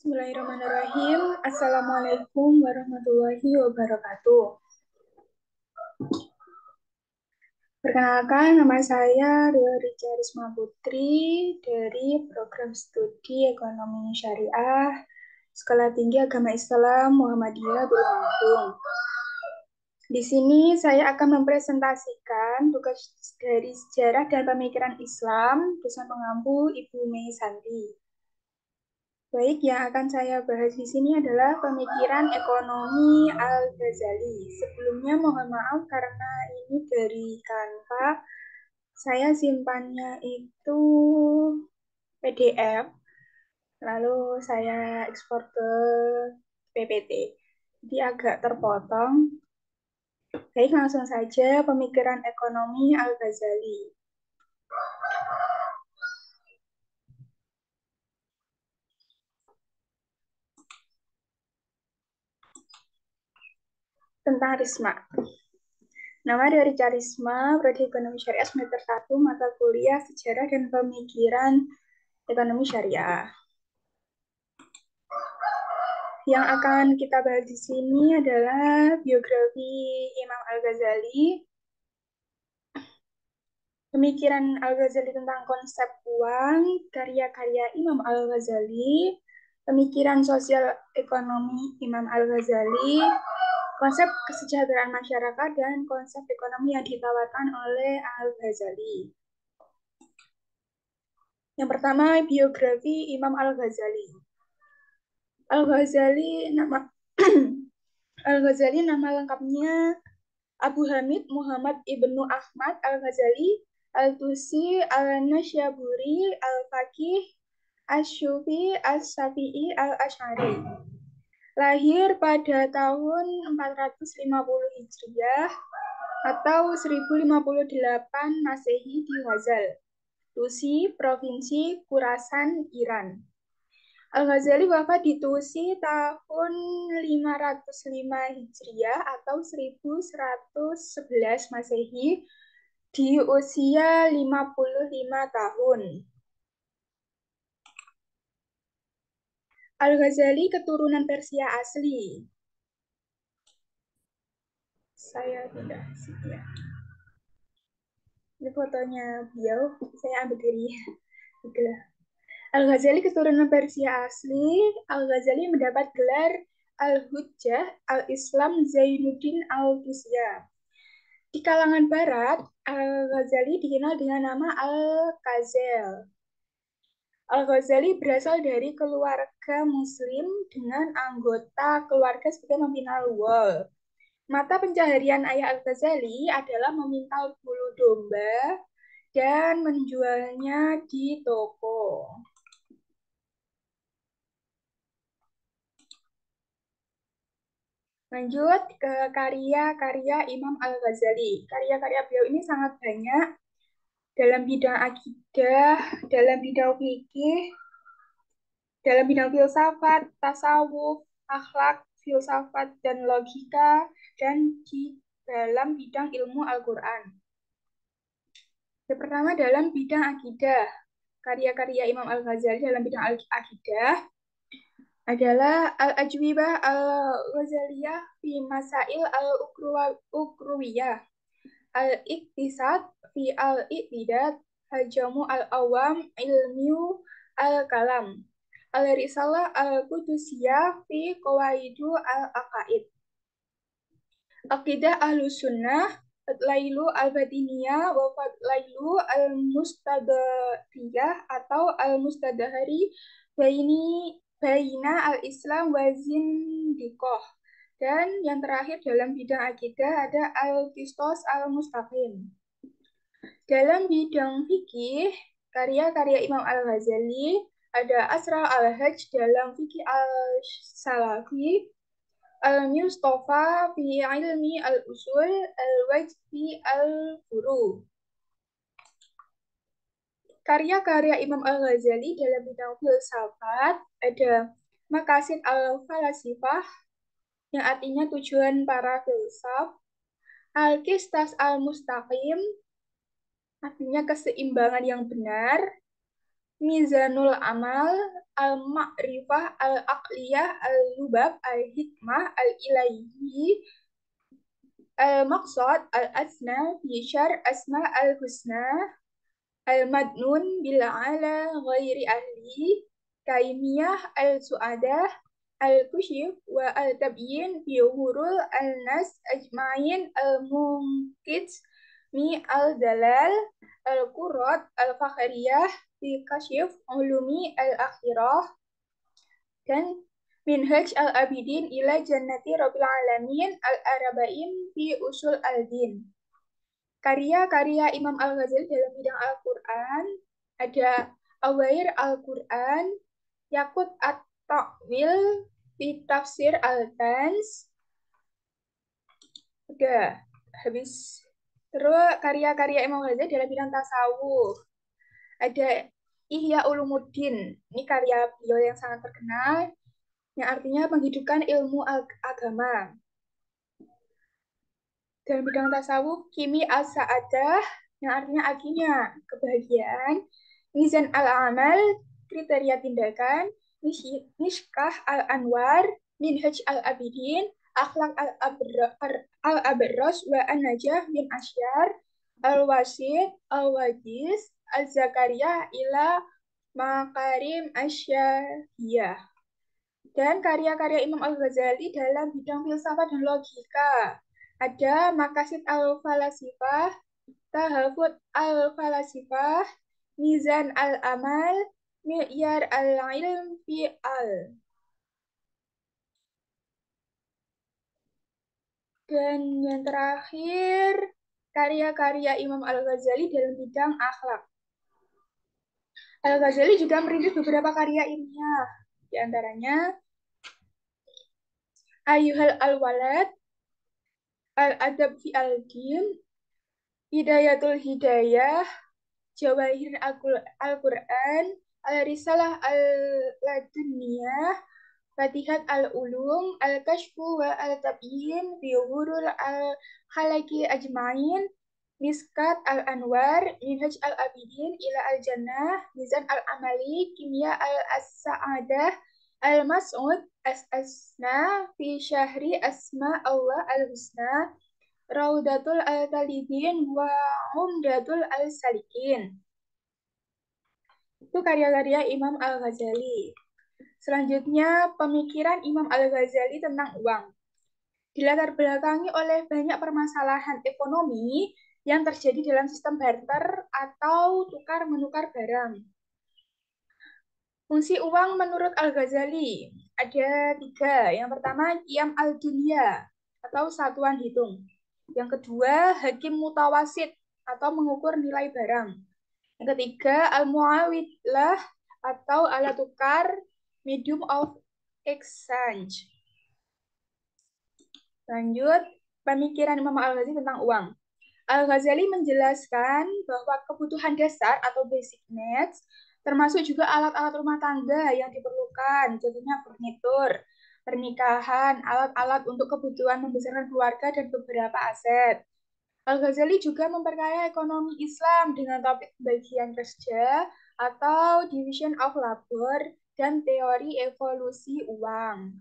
Bismillahirrahmanirrahim. Assalamualaikum warahmatullahi wabarakatuh. Perkenalkan, nama saya Rio Rica Risma Putri dari Program Studi Ekonomi Syariah Sekolah Tinggi Agama Islam Muhammadiyah Tulungagung. Di sini saya akan mempresentasikan tugas dari sejarah dan pemikiran Islam dosen pengampu Ibu Mei Santi. Baik, yang akan saya bahas di sini adalah pemikiran ekonomi Al-Ghazali. Sebelumnya mohon maaf karena ini dari Canva, saya simpannya itu PDF, lalu saya ekspor ke PPT. Jadi agak terpotong. Baik, langsung saja pemikiran ekonomi Al-Ghazali. Tentang Risma. Nama dari Carisma, Prodi Ekonomi Syariah semester 1, mata kuliah Sejarah dan Pemikiran Ekonomi Syariah. Yang akan kita bahas di sini adalah biografi Imam Al-Ghazali, pemikiran Al-Ghazali tentang konsep uang, karya-karya Imam Al-Ghazali, pemikiran sosial ekonomi Imam Al-Ghazali, konsep kesejahteraan masyarakat, dan konsep ekonomi yang ditawarkan oleh Al-Ghazali. Yang pertama, biografi Imam Al-Ghazali. Al-Ghazali nama Al-Ghazali nama lengkapnya Abu Hamid Muhammad Ibnu Ahmad Al-Ghazali Al-Tusi Al-Nasyaburi Al-Faqih Asy-Syufi As-Syafi'i Al-Asy'ari. Lahir pada tahun 450 Hijriah atau 1058 Masehi di Ghazal, Tusi, Provinsi Khurasan, Iran. Al-Ghazali wafat di Tusi tahun 505 Hijriah atau 1111 Masehi di usia 55 tahun. Al-Ghazali keturunan Persia asli. Saya tidak ya. Ini fotonya beliau, saya ambil dari Google. Al-Ghazali keturunan Persia asli. Al-Ghazali mendapat gelar Al-Hujjah Al-Islam Zainuddin Al-Tusya. Di kalangan barat, Al-Ghazali dikenal dengan nama Al-Kazel. Al-Ghazali berasal dari keluarga muslim dengan anggota keluarga sebagai memintal wol. Mata pencaharian ayah Al-Ghazali adalah memintal bulu domba dan menjualnya di toko. Lanjut ke karya-karya Imam Al-Ghazali. Karya-karya beliau ini sangat banyak dalam bidang akidah, dalam bidang fikih, dalam bidang filsafat, tasawuf, akhlak, filsafat, dan logika, dan di dalam bidang ilmu Al-Quran. Yang pertama dalam bidang akidah. Karya-karya Imam Al-Ghazali dalam bidang akidah adalah Al-Ajwibah Al-Ghazaliyah fi Masail Al-Ukruwiyah, Al-Iqtisad fi Al-Iqtidat, Hajamu Al-Awam, Ilmu Al-Kalam, Al-Risalah Al-Qudusiyah fi Qawaidu Al-Aqaid, Aqidah Ahlus Sunnah, Lailu Al-Batiniyah, wa Lailu Al-Mustadhariyah atau Al-Mustadhari Baina Al-Islam wa Zindikoh. Dan yang terakhir dalam bidang akidah ada Al-Qistos Al-Mustaqim. Dalam bidang fikih, karya-karya Imam Al-Ghazali ada Asra Al-Hajj dalam fikih Al-Salafi, Al-Mustafa fi ilmi al-usul, Al-Wajh fi al-furu. Karya-karya Imam Al-Ghazali dalam bidang filsafat ada Maqasid al-Falasifah, yang artinya tujuan para filsaf, Al-Qistas al-Mustaqim, artinya keseimbangan yang benar, Mizanul Amal, Al-Ma'rifah, Al-Aqliyah, Al-Lubab, Al-Hikmah, Al-Ilahi, Al-Maqsad, Al-Asna, Bishar, Asma Al-Husna, Al-Madnun, Bil'ala, Ghairi Ahli, Kaimiyah, Al-Su'adah, Al-Kushif, wa Al-Tabyin, Bihurul, Al-Nas, Ajmain, Al-Mungkit, Mi Al-Dalal, Al-Qurat, Al-Fakhriyah, Fi Kashif, Ulumi Al-Akhirah, dan Minhaj Al-Abidin ila Jannati Rabbil Alamin Al-Araba'in fi Usul Al-Din. Karya-karya Imam Al-Ghazali dalam bidang Al-Quran ada Awair Al-Quran, Yakut At-Ta'wil fi Tafsir Al-Tans. Udah, habis. Terus karya-karya Imam Al-Ghazali dalam bidang tasawuf. Ada Ihya Ulumuddin. Ini karya beliau yang sangat terkenal, yang artinya menghidupkan ilmu agama. Dalam bidang tasawuf, Kimi As-Sa'adah, yang artinya akhirnya kebahagiaan. Mizan Al-Amal, kriteria tindakan. Mishkah Al-Anwar, Minhaj Al-Abidin, Akhlak Al-Abarros, wa An-Najah bin Asyar, Al-Wasid, Al-Wajiz, Al-Zakaria, ila Makarim Asyahiyah. Dan karya-karya Imam Al-Ghazali dalam bidang filsafat dan logika. Ada Makasid Al-Falasifah, Tahafut Al-Falasifah, Mizan Al-Amal, Mi'yar Al-Ilm fi Al. Dan yang terakhir, karya-karya Imam Al-Ghazali dalam bidang akhlak. Al-Ghazali juga merintis beberapa karya ilmiah. Di antaranya, Ayuhal Al-Walad, Al-Adab fi Al-Din, Hidayatul Hidayah, Jawahir Al-Quran, Al-Risalah Al-Laduniyah, Fatihat Al-Ulum, Al-Kashfu wa Al-Tabyin, Bihurul Al-Khalaki Ajmain, Miskat Al-Anwar, Minhaj Al-Abidin, Ila Al-Jannah, Mizan Al-Amali, Kimia Al-Sa'adah, Al-Mas'ud, As-Asna, Fi Syahri Asma Allah Al-Husna, Raudatul Al-Talibin, wa Umdatul Al-Salikin. Itu karya-karya Imam Al-Ghazali. Selanjutnya, pemikiran Imam Al-Ghazali tentang uang. Dilatar belakangi oleh banyak permasalahan ekonomi yang terjadi dalam sistem barter atau tukar-menukar barang. Fungsi uang menurut Al-Ghazali ada 3. Yang pertama, Qiyam al-Dunya atau satuan hitung. Yang kedua, Hakim Mutawasid atau mengukur nilai barang. Yang ketiga, Al-Muawidlah atau alat tukar, medium of exchange. Lanjut, pemikiran Imam Al-Ghazali tentang uang. Al-Ghazali menjelaskan bahwa kebutuhan dasar atau basic needs, termasuk juga alat-alat rumah tangga yang diperlukan, contohnya furnitur, pernikahan, alat-alat untuk kebutuhan membesarkan keluarga, dan beberapa aset. Al-Ghazali juga memperkaya ekonomi Islam dengan topik bagian kerja atau division of labor dan teori evolusi uang.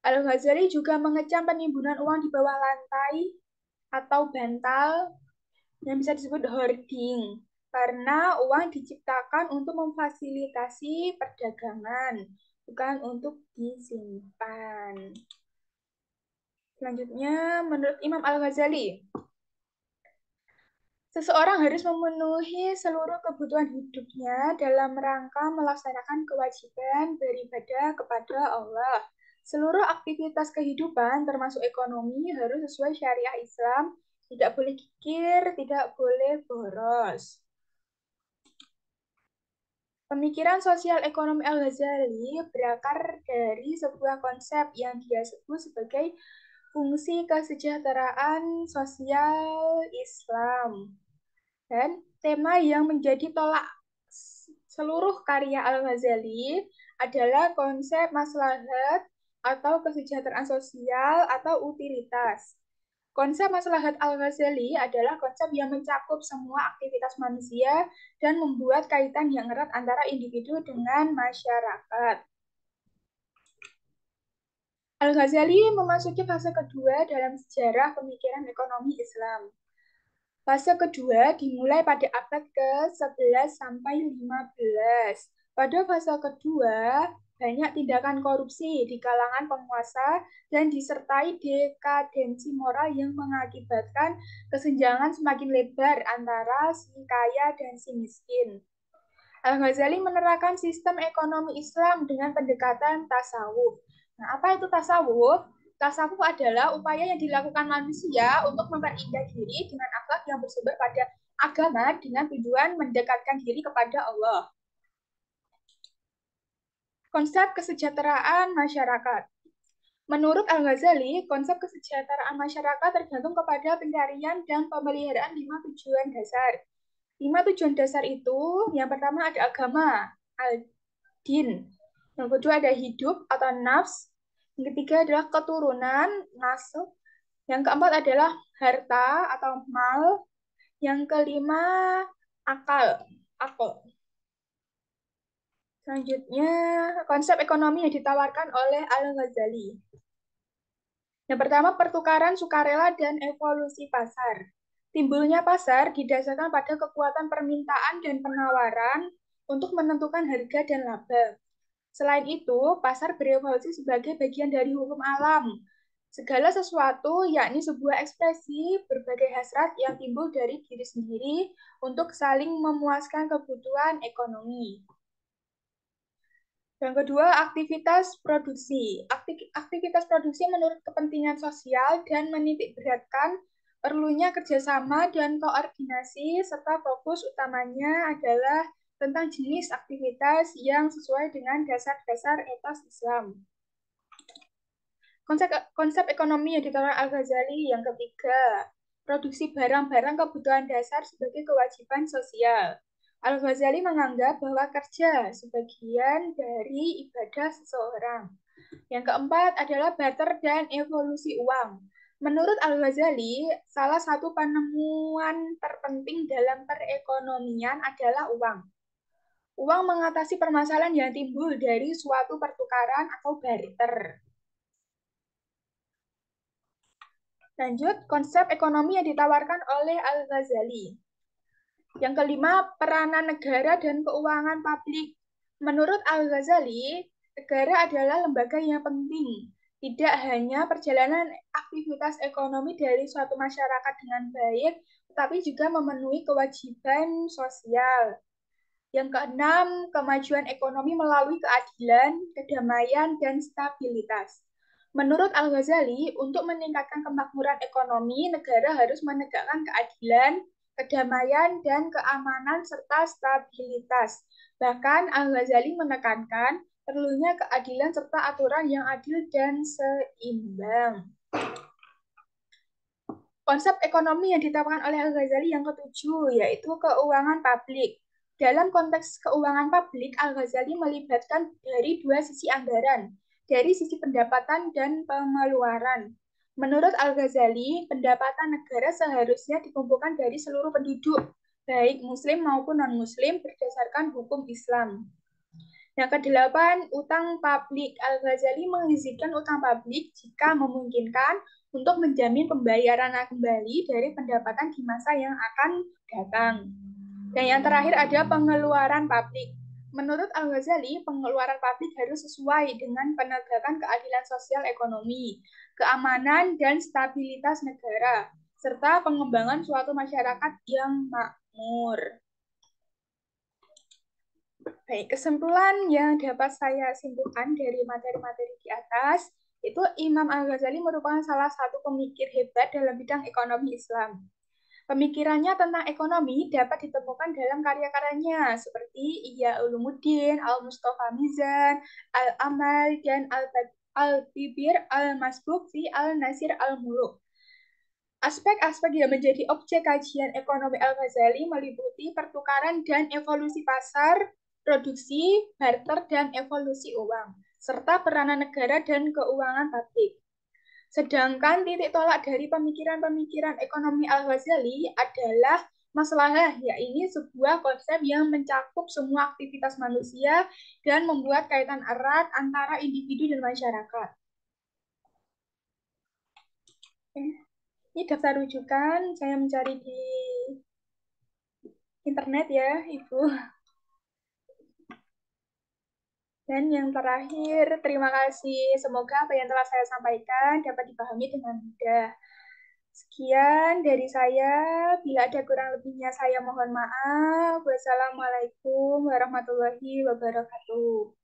Al-Ghazali juga mengecam penimbunan uang di bawah lantai atau bantal yang bisa disebut hoarding, karena uang diciptakan untuk memfasilitasi perdagangan, bukan untuk disimpan. Selanjutnya, menurut Imam Al-Ghazali, seseorang harus memenuhi seluruh kebutuhan hidupnya dalam rangka melaksanakan kewajiban beribadah kepada Allah. Seluruh aktivitas kehidupan, termasuk ekonomi, harus sesuai syariah Islam, tidak boleh kikir, tidak boleh boros. Pemikiran sosial ekonomi Al-Ghazali berakar dari sebuah konsep yang dia sebut sebagai fungsi kesejahteraan sosial Islam. Dan tema yang menjadi tolak seluruh karya Al-Ghazali adalah konsep maslahat atau kesejahteraan sosial atau utilitas. Konsep maslahat Al-Ghazali adalah konsep yang mencakup semua aktivitas manusia dan membuat kaitan yang erat antara individu dengan masyarakat. Al-Ghazali memasuki fase kedua dalam sejarah pemikiran ekonomi Islam. Fase kedua dimulai pada abad ke-11 sampai 15. Pada fase kedua, banyak tindakan korupsi di kalangan penguasa dan disertai dekadensi moral yang mengakibatkan kesenjangan semakin lebar antara si kaya dan si miskin. Al-Ghazali menerapkan sistem ekonomi Islam dengan pendekatan tasawuf. Nah, apa itu tasawuf? Tasawuf adalah upaya yang dilakukan manusia untuk memperindah diri dengan akhlak yang bersumber pada agama dengan tujuan mendekatkan diri kepada Allah. Konsep kesejahteraan masyarakat. Menurut Al-Ghazali, konsep kesejahteraan masyarakat tergantung kepada pencarian dan pemeliharaan 5 tujuan dasar. 5 tujuan dasar itu, yang pertama ada agama, al-din. Yang kedua ada hidup atau nafs. Yang ketiga adalah keturunan, nasab. Yang keempat adalah harta atau mal. Yang kelima akal, akal. Selanjutnya, konsep ekonomi yang ditawarkan oleh Al-Ghazali. Yang pertama, pertukaran sukarela dan evolusi pasar. Timbulnya pasar didasarkan pada kekuatan permintaan dan penawaran untuk menentukan harga dan laba. Selain itu, pasar berevolusi sebagai bagian dari hukum alam. Segala sesuatu, yakni sebuah ekspresi berbagai hasrat yang timbul dari diri sendiri untuk saling memuaskan kebutuhan ekonomi. Yang kedua, aktivitas produksi. Aktivitas produksi menurut kepentingan sosial dan menitik beratkan perlunya kerjasama dan koordinasi, serta fokus utamanya adalah tentang jenis aktivitas yang sesuai dengan dasar-dasar etos Islam. Konsep ekonomi yang ditawarkan Al-Ghazali yang ketiga, produksi barang-barang kebutuhan dasar sebagai kewajiban sosial. Al-Ghazali menganggap bahwa kerja sebagian dari ibadah seseorang. Yang keempat adalah barter dan evolusi uang. Menurut Al-Ghazali, salah satu penemuan terpenting dalam perekonomian adalah uang. Uang mengatasi permasalahan yang timbul dari suatu pertukaran atau barter. Lanjut, konsep ekonomi yang ditawarkan oleh Al-Ghazali. Yang kelima, peranan negara dan keuangan publik. Menurut Al-Ghazali, negara adalah lembaga yang penting. Tidak hanya perjalanan aktivitas ekonomi dari suatu masyarakat dengan baik, tetapi juga memenuhi kewajiban sosial. Yang keenam, kemajuan ekonomi melalui keadilan, kedamaian, dan stabilitas. Menurut Al-Ghazali, untuk meningkatkan kemakmuran ekonomi, negara harus menegakkan keadilan, kedamaian, dan keamanan, serta stabilitas. Bahkan Al-Ghazali menekankan perlunya keadilan serta aturan yang adil dan seimbang. Konsep ekonomi yang ditawarkan oleh Al-Ghazali yang ketujuh, yaitu keuangan publik. Dalam konteks keuangan publik, Al-Ghazali melibatkan dari dua sisi anggaran, dari sisi pendapatan dan pengeluaran. Menurut Al-Ghazali, pendapatan negara seharusnya dikumpulkan dari seluruh penduduk, baik muslim maupun non-muslim berdasarkan hukum Islam. Yang kedelapan, utang publik. Al-Ghazali mengizinkan utang publik jika memungkinkan untuk menjamin pembayaran kembali dari pendapatan di masa yang akan datang. Dan yang terakhir ada pengeluaran publik. Menurut Al-Ghazali, pengeluaran publik harus sesuai dengan penegakan keadilan sosial ekonomi, keamanan, dan stabilitas negara, serta pengembangan suatu masyarakat yang makmur. Baik, kesimpulan yang dapat saya simpulkan dari materi-materi di atas, itu Imam Al-Ghazali merupakan salah satu pemikir hebat dalam bidang ekonomi Islam. Pemikirannya tentang ekonomi dapat ditemukan dalam karya-karyanya seperti Ihya Ulumuddin, Al-Mustafa Mizan, Al-Amal, dan Al-Bibir Al-Masbuk fi Al-Nasir Al-Muluk. Aspek-aspek yang menjadi objek kajian ekonomi Al-Ghazali meliputi pertukaran dan evolusi pasar, produksi, barter, dan evolusi uang, serta peranan negara dan keuangan publik. Sedangkan titik tolak dari pemikiran-pemikiran ekonomi Al-Ghazali adalah maslahah, yaitu sebuah konsep yang mencakup semua aktivitas manusia dan membuat kaitan erat antara individu dan masyarakat. Ini daftar rujukan, saya mencari di internet ya, Ibu. Dan yang terakhir, terima kasih. Semoga apa yang telah saya sampaikan dapat dipahami dengan mudah. Sekian dari saya. Bila ada kurang lebihnya, saya mohon maaf. Wassalamualaikum warahmatullahi wabarakatuh.